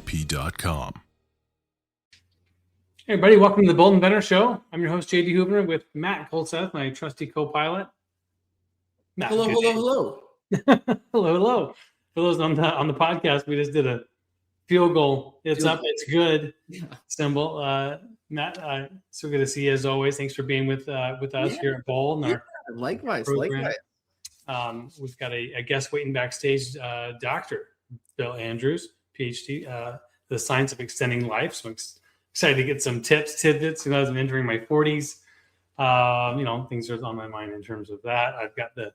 indefinitelyip.com. Hey everybody, welcome to the Bold Inventor Show. I'm your host, JD Houvener, with Matt Kulseth, my trusty co-pilot. Matt, hello. hello. For those on the podcast, we just did a field goal. It's up, it's good symbol. Matt, so good to see you as always. Thanks for being with us here at Bold. Likewise. We've got a guest waiting backstage, Dr. Bill Andrews, PhD, the science of extending life. So I'm excited to get some tidbits. As I'm entering my 40s, things are on my mind in terms of that. I've got the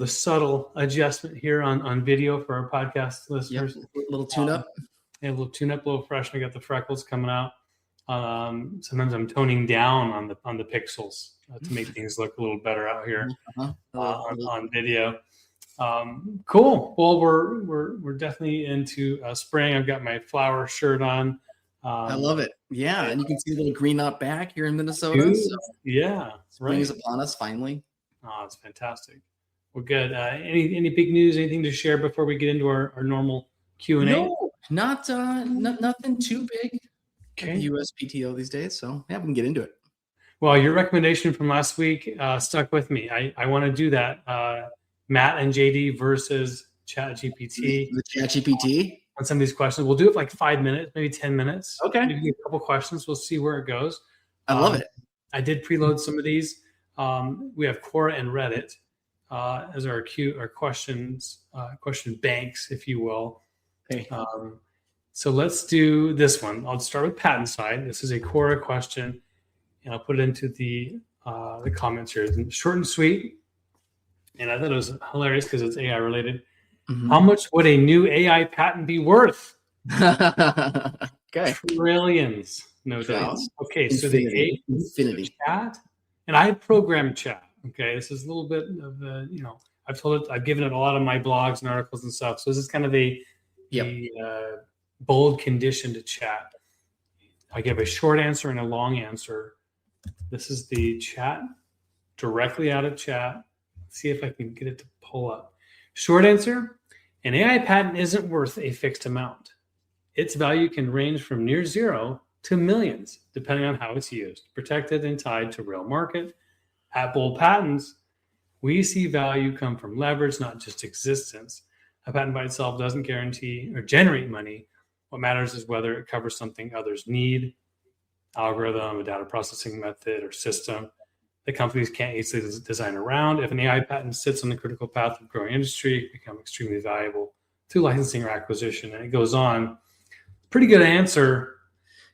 subtle adjustment here on video for our podcast listeners. Yep. A little tune-up. A little tune-up, a little fresh. I got the freckles coming out. Sometimes I'm toning down on the pixels to make things look a little better out here on video. Cool. Well, we're definitely into spring. I've got my flower shirt on. I love it. Yeah, and you can see a little green up back here in Minnesota. Dude, so yeah, spring is upon us finally. Oh, it's fantastic. Well, good. Any big news? Anything to share before we get into our normal Q&A? No, nothing too big. Okay. USPTO these days, so yeah, we can get into it. Well, your recommendation from last week stuck with me. I want to do that. Matt and JD versus ChatGPT. The ChatGPT. On some of these questions. We'll do it for like 5 minutes, maybe 10 minutes. Okay. Maybe a couple questions. We'll see where it goes. I love it. I did preload some of these. We have Quora and Reddit as our questions, question banks, if you will. Okay. So let's do this one. I'll start with patent side. This is a Quora question, and I'll put it into the comments here. It's short and sweet, and I thought it was hilarious because it's AI related. Mm-hmm. How much would a new AI patent be worth? Okay. Trillions, no doubt. Okay, so the infinity chat, and I programmed chat. Okay, this is a little bit of I've given it a lot of my blogs and articles and stuff. So this is kind of a bold condition to chat. I give a short answer and a long answer. This is the chat directly out of chat. Let's see if I can get it to pull up. Short answer. An AI patent isn't worth a fixed amount. Its value can range from near zero to millions, depending on how it's used, protected and tied to real market. At Bold Patents, we see value come from leverage, not just existence. A patent by itself doesn't guarantee or generate money. What matters is whether it covers something others need, algorithm, a data processing method, or system that companies can't easily design around. If an AI patent sits on the critical path of growing industry, it becomes extremely valuable through licensing or acquisition. And it goes on. Pretty good answer.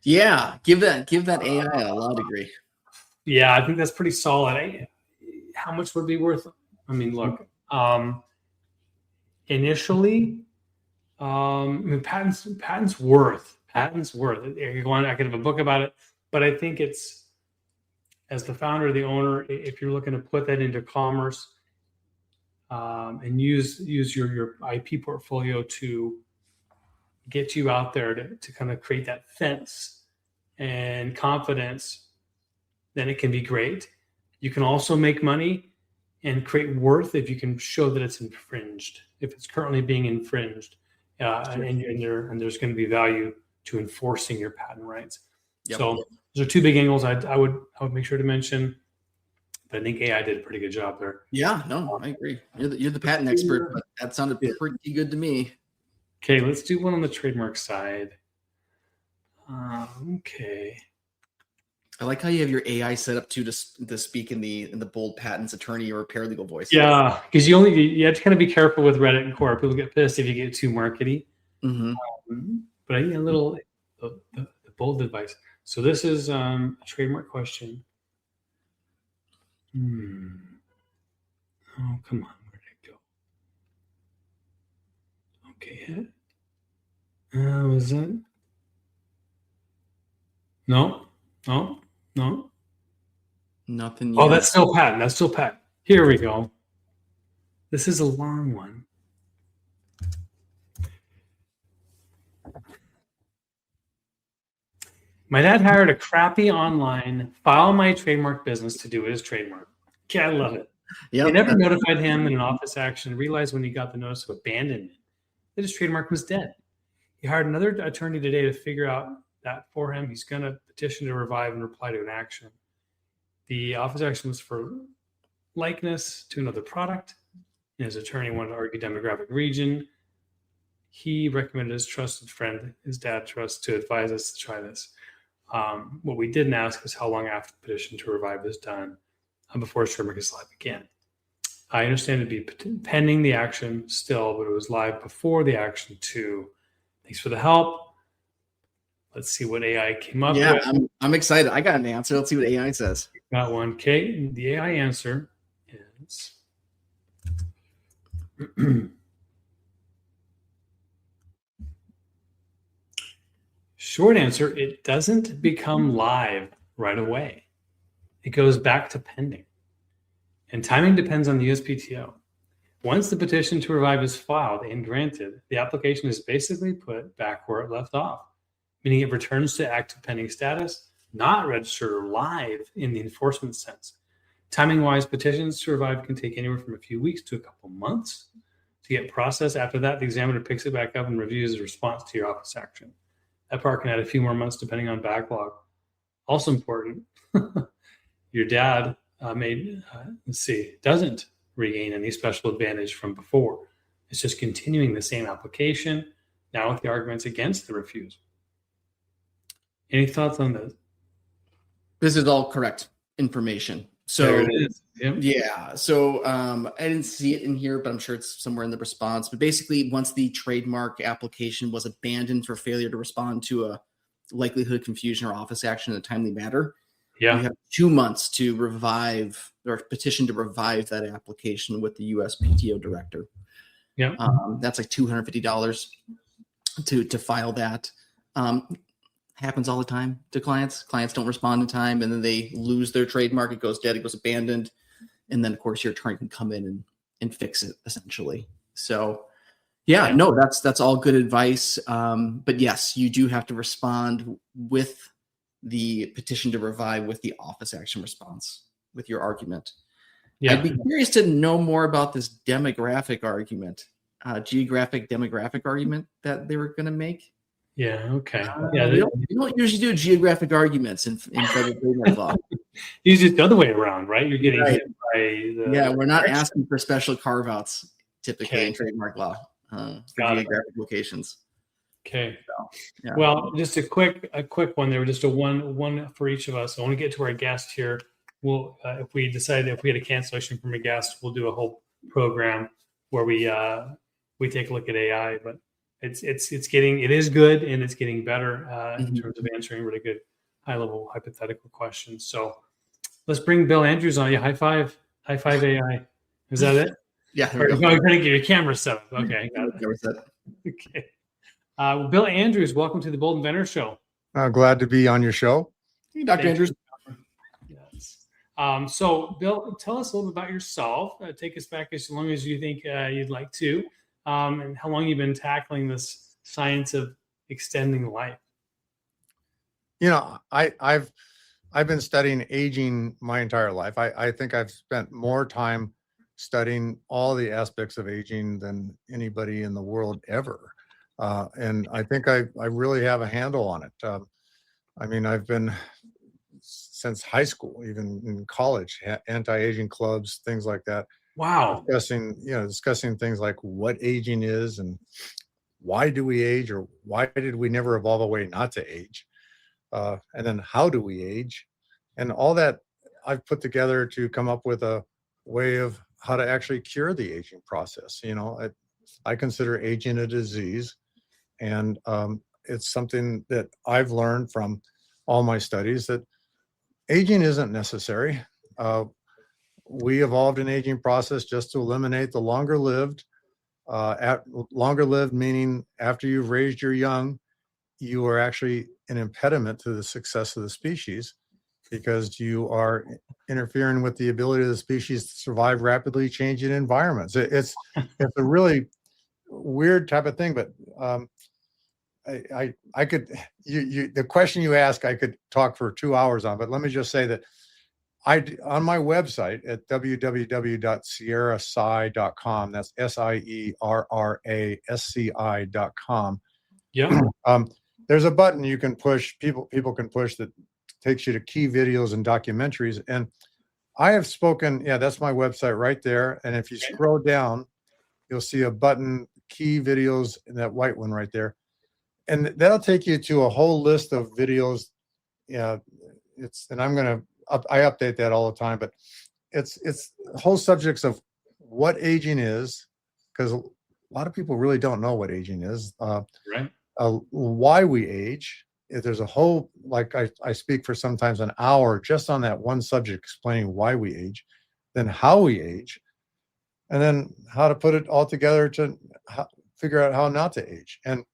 Yeah, give that AI a law degree. Yeah, I think that's pretty solid. How much would it be worth? I mean, look, initially, patents worth. I could have a book about it, but I think it's, as the founder, the owner, if you're looking to put that into commerce and use your IP portfolio to get you out there to kind of create that fence and confidence, then it can be great. You can also make money and create worth if you can show that it's infringed, if it's currently being infringed, and there's going to be value to enforcing your patent rights. Yep. So those are two big angles I would make sure to mention. But I think AI did a pretty good job there. Yeah, no, I agree. You're the patent expert, but that sounded pretty good to me. Okay, let's do one on the trademark side. Okay. I like how you have your AI set up to speak in the Bold Patents attorney or paralegal voice. Yeah, because you have to kind of be careful with Reddit and Quora. People get pissed if you get too markety. Mm-hmm. But a little the bold advice. So this is a trademark question. Oh, come on. Where did it go? Okay. Was that? No. Nothing. Oh, that's still patent. Here we go. This is a long one. My dad hired a crappy online file my trademark business to do his trademark. Okay, I love it. Yep. They never notified him in an office action, realized when he got the notice of abandonment that his trademark was dead. He hired another attorney today to figure out that for him. He's going to petition to revive and reply to an action. The office action was for likeness to another product. And his attorney wanted to argue demographic region. He recommended his trusted friend, his dad, to us to advise us to try this. What we didn't ask is how long after the petition to revive is done before trademark is live again. I understand it to be pending the action still, but it was live before the action too. Thanks for the help. Let's see what AI came up with. I'm excited. I got an answer. Let's see what AI says. Got one. Okay, the AI answer is short answer, it doesn't become live right away. It goes back to pending. And timing depends on the USPTO. Once the petition to revive is filed and granted, the application is basically put back where it left off, meaning it returns to active pending status, not registered or live in the enforcement sense. Timing-wise, petitions to revive can take anywhere from a few weeks to a couple months to get processed. After that, the examiner picks it back up and reviews the response to your office action. That part can add a few more months depending on backlog. Also important, your dad doesn't regain any special advantage from before. It's just continuing the same application, now with the arguments against the refusal. Any thoughts on this? This is all correct information. So there it is. Yep. Yeah. So I didn't see it in here, but I'm sure it's somewhere in the response. But basically, once the trademark application was abandoned for failure to respond to a likelihood of confusion or office action in a timely manner, you have 2 months to revive or petition to revive that application with the USPTO director. Yeah. That's like $250 to file that. Happens all the time to clients. Clients don't respond in time, and then they lose their trademark. It goes dead. It goes abandoned. And then, of course, your attorney can come in and fix it, essentially. So, no, that's all good advice. But yes, you do have to respond with the petition to revive with the office action response with your argument. Yeah. I'd be curious to know more about this geographic demographic argument that they were going to make. Yeah. Okay. We don't usually do geographic arguments in federal trademark law. Usually it's the other way around, right? You're getting hit by the we're not asking for special carve-outs typically in trademark law for geographic locations. Okay. So, well, just a quick one. There were just a one for each of us. I want to get to our guest here. We'll if we had a cancellation from a guest, we'll do a whole program where we take a look at AI, but it is good and it's getting better in terms of answering really good high level hypothetical questions. So let's bring Bill Andrews on. High five AI. Is that it? Yeah. You're going to get your camera set up. Okay. Okay. Bill Andrews, welcome to the Bold Inventor Show. Glad to be on your show. Hey, Dr. Andrews. Yes. So, Bill, tell us a little bit about yourself. Take us back as long as you think you'd like to, and how long you've been tackling this science of extending life. You know, I've been studying aging my entire life. I think I've spent more time studying all the aspects of aging than anybody in the world ever. And I think I really have a handle on it. I mean, I've been since high school, even in college, anti-aging clubs, things like that. Wow. Discussing things like what aging is and why do we age, or why did we never evolve a way not to age? And then how do we age? And all that I've put together to come up with a way of how to actually cure the aging process. You know, I consider aging a disease. And it's something that I've learned from all my studies that aging isn't necessary. We evolved an aging process just to eliminate the longer lived. Longer lived meaning after you've raised your young, you are actually an impediment to the success of the species because you are interfering with the ability of the species to survive rapidly changing environments. It's a really weird type of thing, but I could the question you ask I could talk for 2 hours on, but let me just say that on my website at www.sierrasci.com, that's SIERRASCI.com, Yeah. There's a button you can push, people can push, that takes you to key videos and documentaries. And I have spoken, yeah, that's my website right there. And if you scroll down, you'll see a button, key videos, and that white one right there. And that'll take you to a whole list of videos. Yeah, and I update that all the time, but it's whole subjects of what aging is, because a lot of people really don't know what aging is. Right. Why we age. If there's a whole, like I speak for sometimes an hour just on that one subject, explaining why we age, then how we age, and then how to put it all together to figure out how not to age. And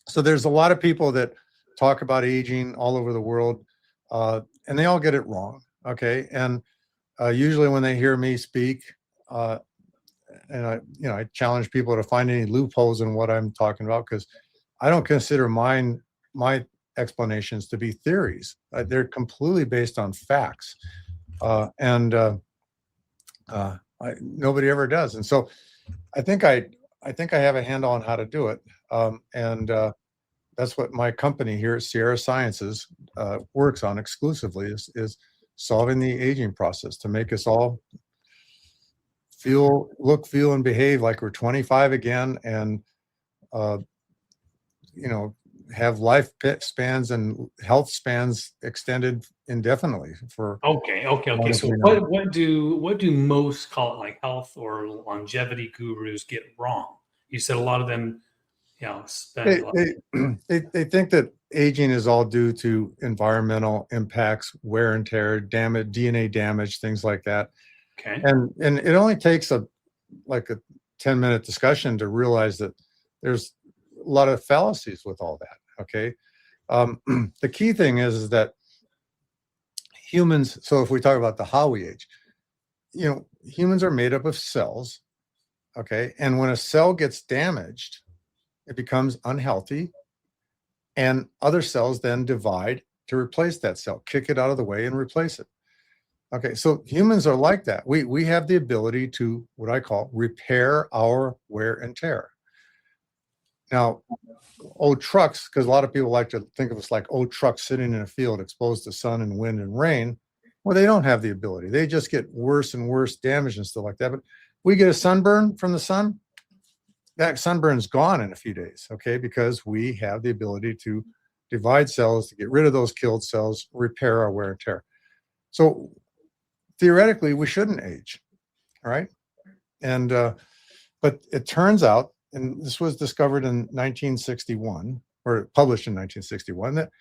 so there's a lot of people that talk about aging all over the world, and they all get it wrong. Okay. And usually when they hear me speak, and I challenge people to find any loopholes in what I'm talking about, because I don't consider my explanations to be theories. They're completely based on facts, and nobody ever does. And so I think I have a handle on how to do it, and that's what my company here at Sierra Sciences works on exclusively, is solving the aging process to make us all look, feel, and behave like we're 25 again, and have life spans and health spans extended indefinitely for. Okay. So what do most, call it like health or longevity gurus, get wrong? You said a lot of them, spend they think that aging is all due to environmental impacts, wear and tear, damage, DNA damage, things like that. Okay. And it only takes a 10-minute discussion to realize that there's a lot of fallacies with all that. Okay. The key thing is that humans, so if we talk about the how we age, humans are made up of cells. Okay. And when a cell gets damaged, it becomes unhealthy, and other cells then divide to replace that cell, kick it out of the way and replace it. Okay. So humans are like that. We have the ability to, what I call, repair our wear and tear. Now, old trucks, because a lot of people like to think of us like old trucks sitting in a field exposed to sun and wind and rain. Well, they don't have the ability. They just get worse and worse damage and stuff like that. But we get a sunburn from the sun, that sunburn's gone in a few days, okay, because we have the ability to divide cells, to get rid of those killed cells, repair our wear and tear. So theoretically, we shouldn't age, all right? And but it turns out, and this was discovered in 1961, or published in 1961, that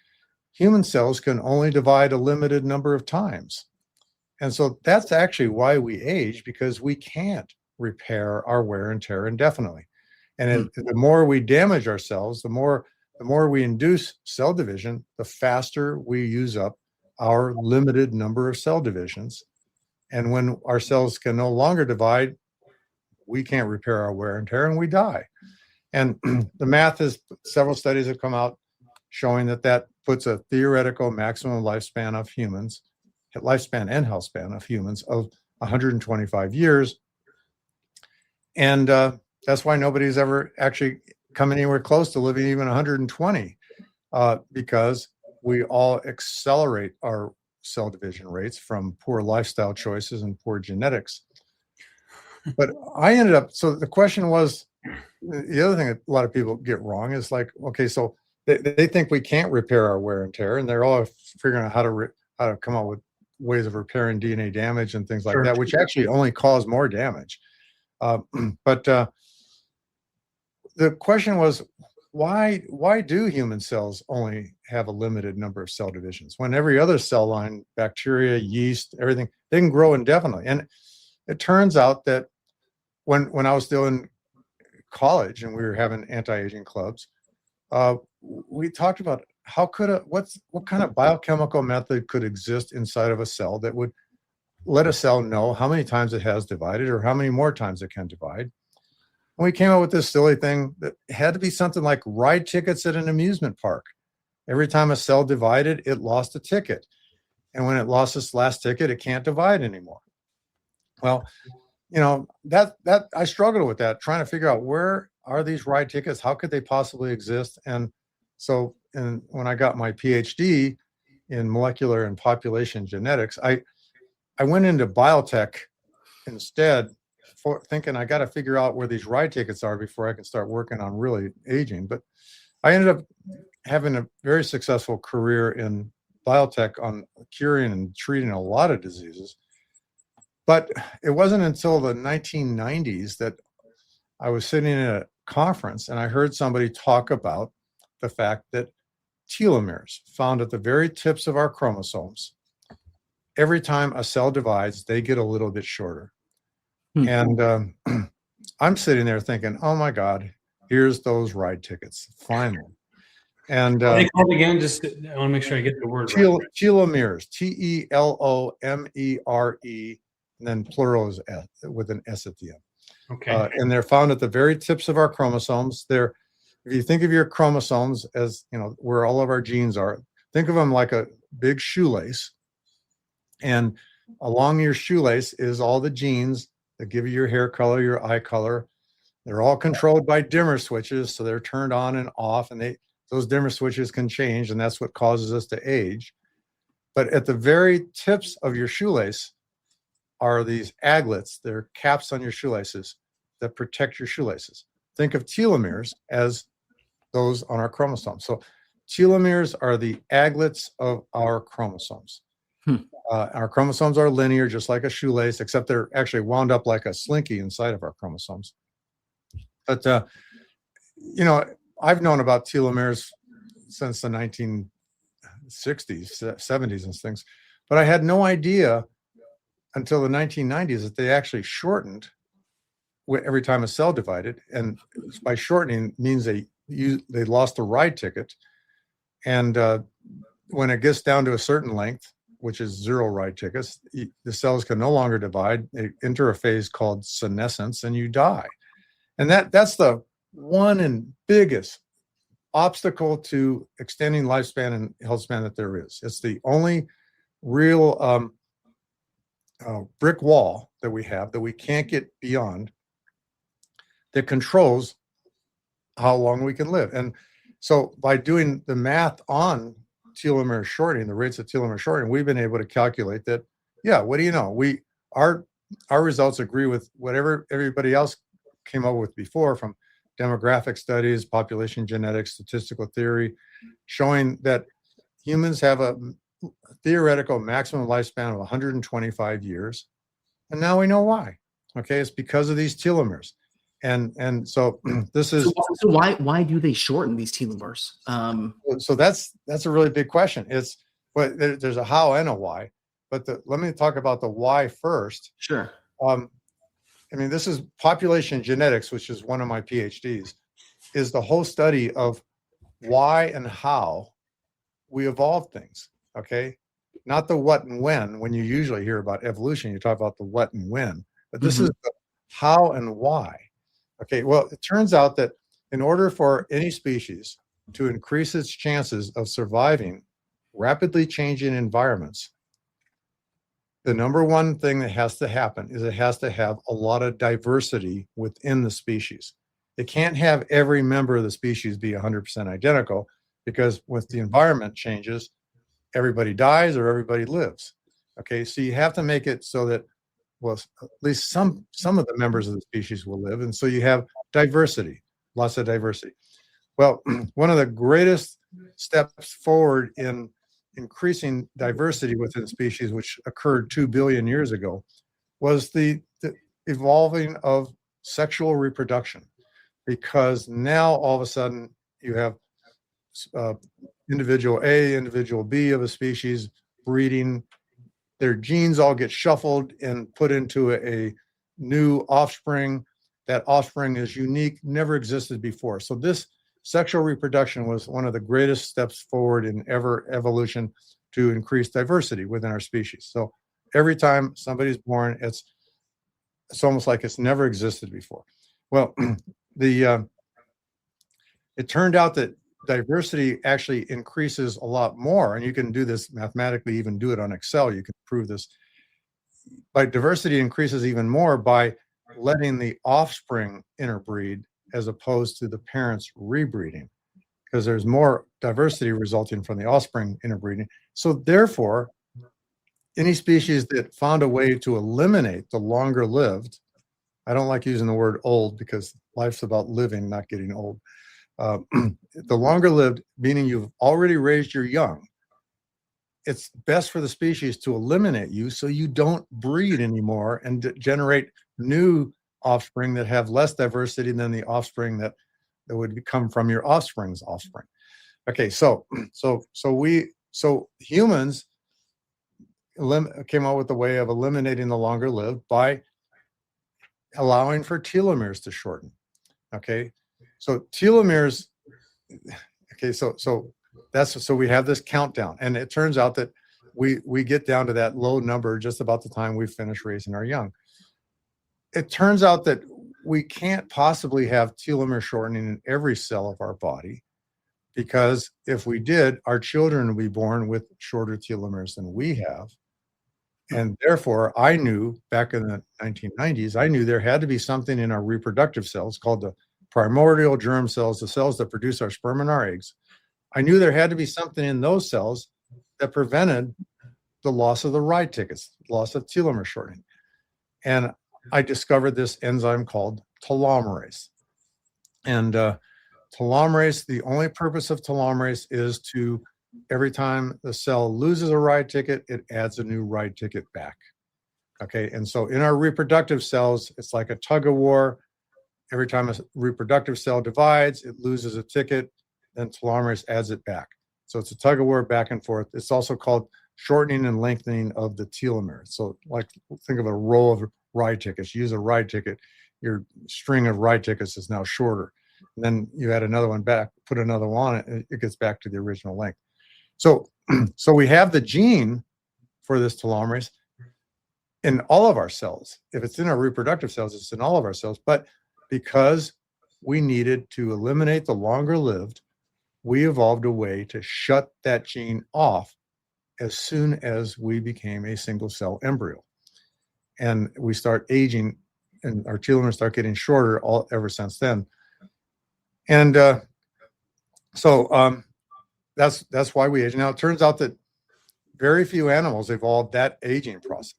human cells can only divide a limited number of times. And so that's actually why we age, because we can't repair our wear and tear indefinitely. And the more we damage ourselves, the more we induce cell division, the faster we use up our limited number of cell divisions. And when our cells can no longer divide, we can't repair our wear and tear, and we die. And the math is, several studies have come out showing that puts a theoretical maximum lifespan of humans, lifespan and health span of humans, of 125 years. And that's why nobody's ever actually come anywhere close to living even 120, because we all accelerate our cell division rates from poor lifestyle choices and poor genetics. But I ended up, so the question was, the other thing that a lot of people get wrong is like, okay, so they think we can't repair our wear and tear, and they're all figuring out how to come up with ways of repairing DNA damage and things like that, which actually only cause more damage. But the question was, why do human cells only have a limited number of cell divisions when every other cell line, bacteria, yeast, everything, they can grow indefinitely? And it turns out that when I was still in college and we were having anti-aging clubs, we talked about what kind of biochemical method could exist inside of a cell that would let a cell know how many times it has divided or how many more times it can divide. And we came up with this silly thing that had to be something like ride tickets at an amusement park. Every time a cell divided, it lost a ticket. And when it lost its last ticket, it can't divide anymore. Well, that I struggled with that, trying to figure out where are these ride tickets? How could they possibly exist? And so, and when I got my PhD in molecular and population genetics, I went into biotech instead, for thinking I got to figure out where these ride tickets are before I can start working on really aging. But I ended up having a very successful career in biotech on curing and treating a lot of diseases. But it wasn't until the 1990s that I was sitting in a conference and I heard somebody talk about the fact that telomeres, found at the very tips of our chromosomes, every time a cell divides, they get a little bit shorter. And I'm sitting there thinking, oh my God, here's those ride tickets, finally. And What are they called again? Just I want to make sure I get the word right. telomeres, Telomere, and then plural is with an S at the end. Okay. And they're found at the very tips of our chromosomes. They're, if you think of your chromosomes as, you know, where all of our genes are, think of them like a big shoelace. And along your shoelace is all the genes that give you your hair color, your eye color. They're all controlled by dimmer switches, so they're turned on and off, and those dimmer switches can change, and that's what causes us to age. But at the very tips of your shoelace are these aglets. They're caps on your shoelaces that protect your shoelaces. Think of telomeres as those on our chromosomes. So telomeres are the aglets of our chromosomes. Our chromosomes are linear, just like a shoelace, except they're actually wound up like a slinky inside of our chromosomes. But, you know, I've known about telomeres since the 1960s, 70s and things, but I had no idea until the 1990s that they actually shortened every time a cell divided. And by shortening means they lost the ride ticket. And when it gets down to a certain length, which is 0 ride tickets, the cells can no longer divide. They enter a phase called senescence, and you die. And that's the one and biggest obstacle to extending lifespan and health span that there is. It's the only real brick wall that we have that we can't get beyond, that controls how long we can live. And so by doing the math on telomere shortening, the rates of telomere shortening, we've been able to calculate that, yeah, what do you know? Our results agree with whatever everybody else came up with before, from demographic studies, population genetics, statistical theory, showing that humans have a theoretical maximum lifespan of 125 years. And now we know why. Okay, it's because of these telomeres. And so this is so why do they shorten these telomeres? So that's a really big question. It's, well, there's a how and a why, but let me talk about the why first. Sure. I mean, this is population genetics, which is one of my PhDs, is the whole study of why and how we evolve things. Okay, not the what and when. When you usually hear about evolution, you talk about the what and when, but this is the how and why. Okay, well, it turns out that in order for any species to increase its chances of surviving rapidly changing environments, the number one thing that has to happen is it has to have a lot of diversity within the species. It can't have every member of the species be 100% identical, because with the environment changes, everybody dies or everybody lives. Okay, so you have to make it so that, well, at least some of the members of the species will live. And so you have diversity, lots of diversity. Well, one of the greatest steps forward in increasing diversity within species, which occurred 2 billion years ago, was the evolving of sexual reproduction. Because now all of a sudden you have individual A, individual B of a species breeding. Their genes all get shuffled and put into a new offspring. That offspring is unique, never existed before. So this sexual reproduction was one of the greatest steps forward in evolution to increase diversity within our species. So every time somebody's born, it's almost like it's never existed before. Well, it turned out that diversity actually increases a lot more, and you can do this mathematically, even do it on Excel. You can prove this. By diversity increases even more by letting the offspring interbreed as opposed to the parents rebreeding, because there's more diversity resulting from the offspring interbreeding. So therefore, any species that found a way to eliminate the longer lived, I don't like using the word old because life's about living, not getting old. The longer lived, meaning you've already raised your young, it's best for the species to eliminate you so you don't breed anymore and generate new offspring that have less diversity than the offspring that would come from your offspring's offspring. Okay, so humans came up with a way of eliminating the longer lived by allowing for telomeres to shorten. Okay, so telomeres. Okay, so we have this countdown, and it turns out that we get down to that low number just about the time we finish raising our young. It turns out that we can't possibly have telomere shortening in every cell of our body, because if we did, our children would be born with shorter telomeres than we have. And therefore, I knew back in the 1990s, I knew there had to be something in our reproductive cells called the primordial germ cells, the cells that produce our sperm and our eggs. I knew there had to be something in those cells that prevented the loss of the ride tickets, loss of telomere shortening. And I discovered this enzyme called telomerase. And telomerase, the only purpose of telomerase is to, every time the cell loses a ride ticket, it adds a new ride ticket back. Okay, and so in our reproductive cells, it's like a tug of war. Every time a reproductive cell divides, it loses a ticket, then telomerase adds it back. So it's a tug of war back and forth. It's also called shortening and lengthening of the telomere. So like, think of a row of ride tickets. You use a ride ticket, your string of ride tickets is now shorter. And then you add another one back, put another one on it, and it gets back to the original length. So we have the gene for this telomerase in all of our cells. If it's in our reproductive cells, it's in all of our cells. But because we needed to eliminate the longer lived, we evolved a way to shut that gene off as soon as we became a single cell embryo. And we start aging, and our telomeres start getting shorter ever since then. And that's why we age. Now, it turns out that very few animals evolved that aging process.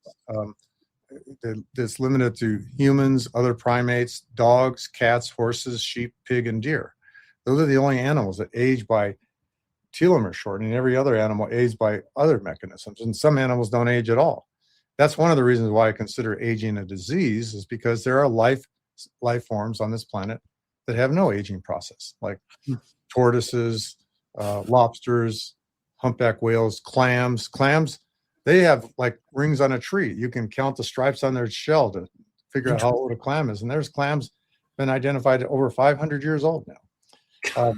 It's limited to humans, other primates, dogs, cats, horses, sheep, pig, and deer. Those are the only animals that age by telomere shortening. Every other animal ages by other mechanisms, and some animals don't age at all. That's one of the reasons why I consider aging a disease, is because there are life forms on this planet that have no aging process, like tortoises, lobsters, humpback whales, clams. Clams, they have like rings on a tree. You can count the stripes on their shell to figure out how old a clam is. And there's clams been identified at over 500 years old now.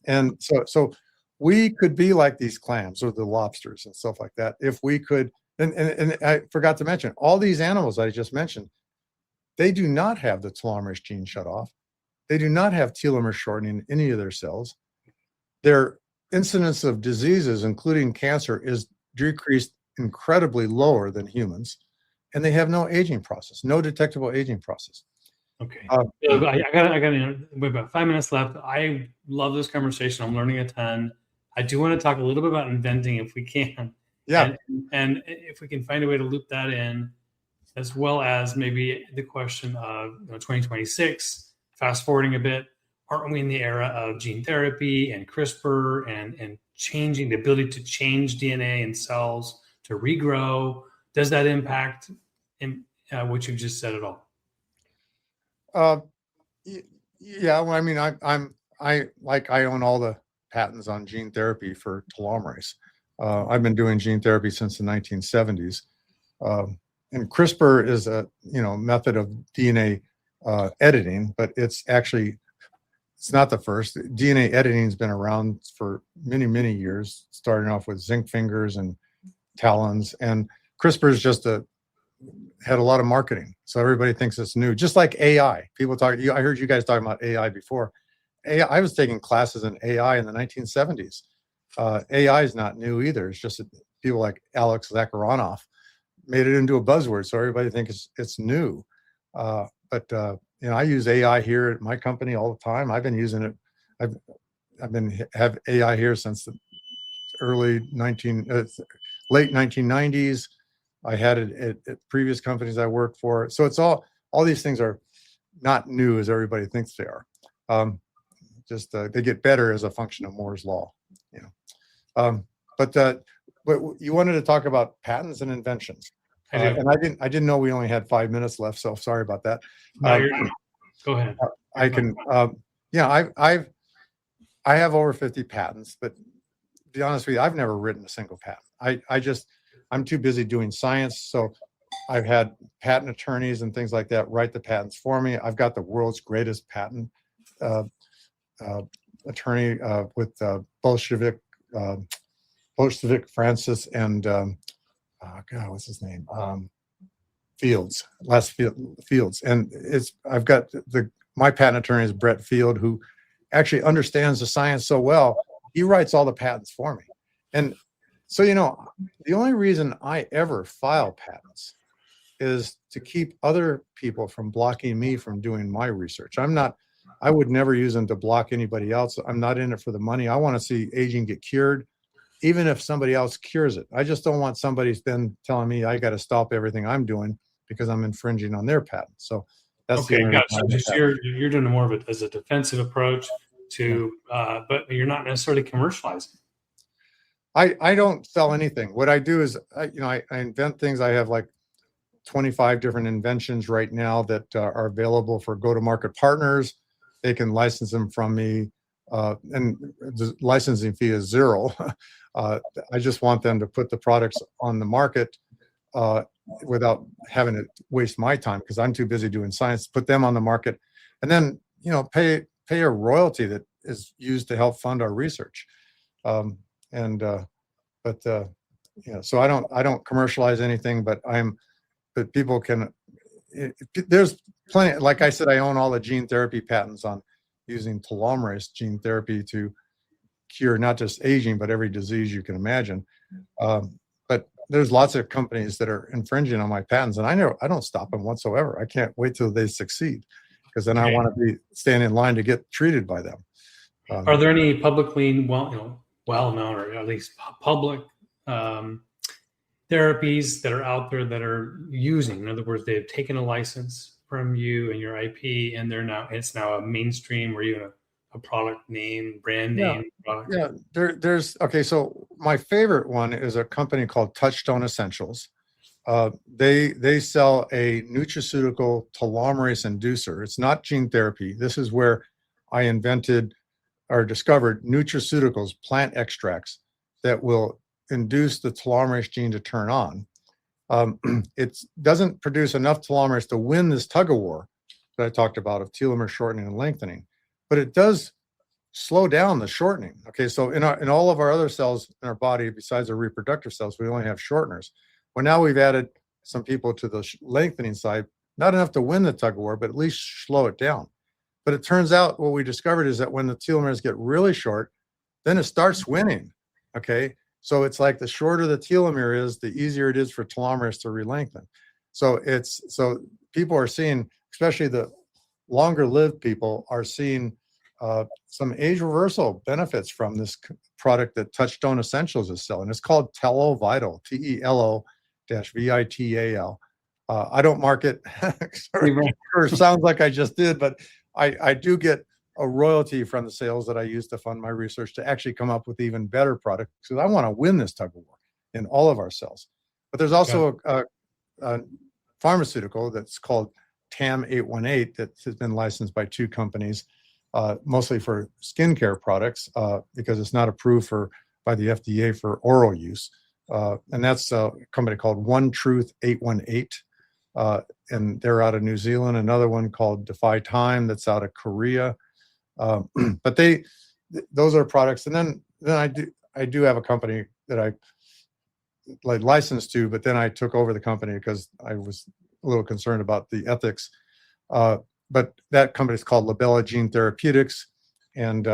And so we could be like these clams or the lobsters and stuff like that if we could. And I forgot to mention, all these animals I just mentioned, they do not have the telomerase gene shut off. They do not have telomere shortening in any of their cells. Their incidence of diseases, including cancer, is decreased incredibly lower than humans, and they have no aging process, no detectable aging process. Okay. I got we have about 5 minutes left. I love this conversation. I'm learning a ton. I do want to talk a little bit about inventing if we can. Yeah. And if we can find a way to loop that in, as well as maybe the question of 2026, fast forwarding a bit, aren't we in the era of gene therapy and CRISPR and changing the ability to change DNA in cells to regrow? Does that impact what you just said at all? Yeah. Well, I mean, I own all the patents on gene therapy for telomerase. I've been doing gene therapy since the 1970s. And CRISPR is a method of DNA editing, but it's not the first. DNA editing has been around for many, many years, starting off with zinc fingers and talons. And CRISPR is just had a lot of marketing, so everybody thinks it's new. Just like AI, people talk. I heard you guys talking about AI before. I was taking classes in AI in the 1970s. AI is not new either. It's just that people like Alex Zakharov made it into a buzzword, so everybody thinks it's new. But I use AI here at my company all the time. I've been using it. Have AI here since the late 1990s. I had it at previous companies I worked for. So it's all these things are not new as everybody thinks they are. They get better as a function of Moore's law. But you wanted to talk about patents and inventions. And I didn't know we only had 5 minutes left, so sorry about that. Go ahead. I can. I have over 50 patents, but to be honest with you, I've never written a single patent. I'm too busy doing science, so I've had patent attorneys and things like that write the patents for me. I've got the world's greatest patent attorney with Bolshevik Francis and God, what's his name? Fields, and I've got my patent attorney is Brett Field, who actually understands the science so well. He writes all the patents for me, and so the only reason I ever file patents is to keep other people from blocking me from doing my research. I would never use them to block anybody else. I'm not in it for the money. I want to see aging get cured, even if somebody else cures it. I just don't want somebody then telling me I got to stop everything I'm doing because I'm infringing on their patent. So that's okay. So you're doing more of it as a defensive approach to, but you're not necessarily commercializing. I don't sell anything. What I do is I invent things. I have like 25 different inventions right now that are available for go-to-market partners. They can license them from me, and the licensing fee is zero. I just want them to put the products on the market without having to waste my time, because I'm too busy doing science. Put them on the market, and then pay a royalty that is used to help fund our research. So I don't commercialize anything, but people can. There's plenty. Like I said, I own all the gene therapy patents on using telomerase gene therapy to cure not just aging, but every disease you can imagine. But there's lots of companies that are infringing on my patents, and I don't stop them whatsoever. I can't wait till they succeed, because then I want to stand in line to get treated by them. Are there any publicly well-known, or at least public therapies that are out there that are using? In other words, they've taken a license from you and your IP, and it's now a mainstream, or even a product name, brand name. Product. Yeah, there's okay. So my favorite one is a company called Touchstone Essentials. They sell a nutraceutical telomerase inducer. It's not gene therapy. This is where I invented or discovered nutraceuticals, plant extracts that will induce the telomerase gene to turn on. It doesn't produce enough telomerase to win this tug of war that I talked about of telomere shortening and lengthening, but it does slow down the shortening. Okay, so in all of our other cells in our body, besides our reproductive cells, we only have shorteners. Well, now we've added some people to the lengthening side, not enough to win the tug of war, but at least slow it down. But it turns out what we discovered is that when the telomeres get really short, then it starts winning. Okay, so it's like the shorter the telomere is, the easier it is for telomeres to re-lengthen. So people are seeing, especially the longer lived people, are seeing some age reversal benefits from this product that Touchstone Essentials is selling. It's called TeloVital, TELO-VITAL. I don't market. It sounds like I just did, but I do get a royalty from the sales that I use to fund my research to actually come up with even better products, because I want to win this tug of war in all of our cells. But there's also a pharmaceutical that's called TAM-818 that has been licensed by 2 companies, mostly for skincare products, because it's not approved by the FDA for oral use. And that's a company called One Truth 818. And they're out of New Zealand. Another one called Defy Time that's out of Korea. But those are products. And then I do have a company that I licensed to, but then I took over the company because I was a little concerned about the ethics. But that company is called Labella Gene Therapeutics, and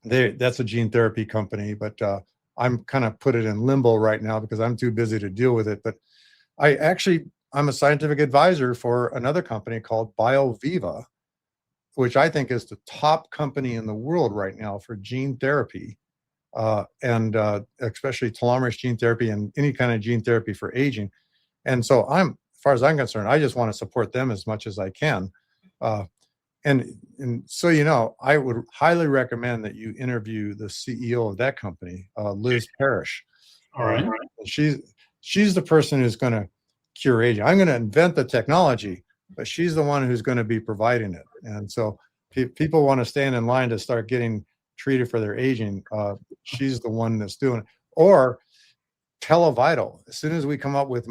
that's a gene therapy company. But I'm kind of put it in limbo right now because I'm too busy to deal with it. But I actually I'm a scientific advisor for another company called BioViva, which I think is the top company in the world right now for gene therapy, and especially telomerase gene therapy and any kind of gene therapy for aging. And so as far as I'm concerned, I just want to support them as much as I can. And so, I would highly recommend that you interview the CEO of that company, Liz Parrish. All right. She's the person who's going to cure aging. I'm going to invent the technology, but she's the one who's going to be providing it. And so people want to stand in line to start getting treated for their aging. She's the one that's doing it. Or Televital. As soon as we come up with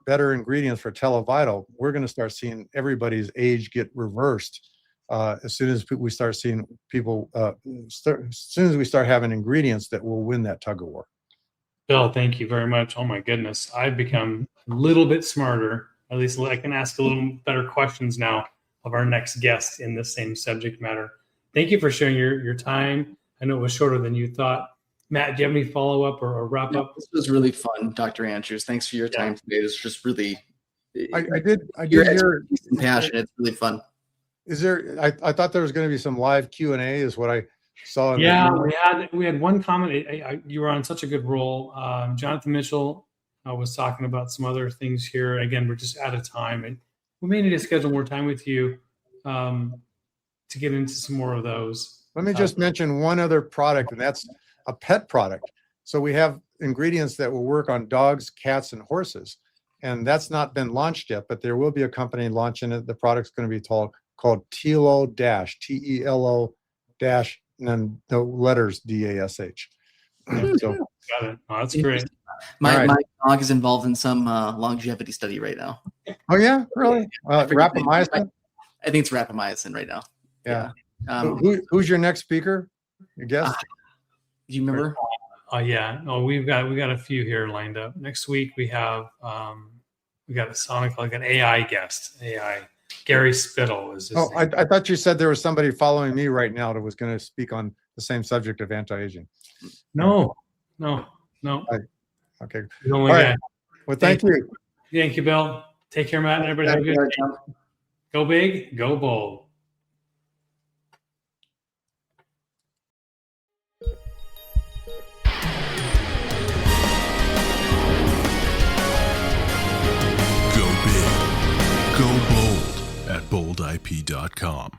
better ingredients for Televital, we're going to start seeing everybody's age get reversed. As soon as we start seeing people, as soon as we start having ingredients that will win that tug of war. Bill, thank you very much. Oh my goodness. I've become a little bit smarter. At least I can ask a little better questions now of our next guest in the same subject matter. Thank you for sharing your time. I know it was shorter than you thought. Matt, do you have any follow-up or wrap up? This was really fun, Dr. Andrews. Thanks for your time today. It was just really I did your hear expertise and passion. It's really fun. Is there? I thought there was going to be some live Q&A. Is what I saw. We had one comment. You were on such a good roll. Jonathan Mitchell was talking about some other things here. Again, we're just out of time, and we may need to schedule more time with you to get into some more of those. Let me just mention one other product, and that's a pet product. So we have ingredients that will work on dogs, cats, and horses, and that's not been launched yet. But there will be a company launching it. The product's going to be called Telo Dash, Telo Dash, and then the letters DASH. So got it. Oh, that's great. My dog is involved in some longevity study right now. Oh yeah, really? Rapamycin? I think it's rapamycin right now. Yeah. Who's your next speaker? Your guest? Do you remember? Yeah. Oh, we've got a few here lined up. Next week we have an AI guest. Gary Spittle is his name. I thought you said there was somebody following me right now that was going to speak on the same subject of anti-aging. No. Okay. All right. Well, thank you. Thank you, Bill. Take care, Matt, and everybody have a good day. Go big, go bold. Go big, go bold at boldip.com.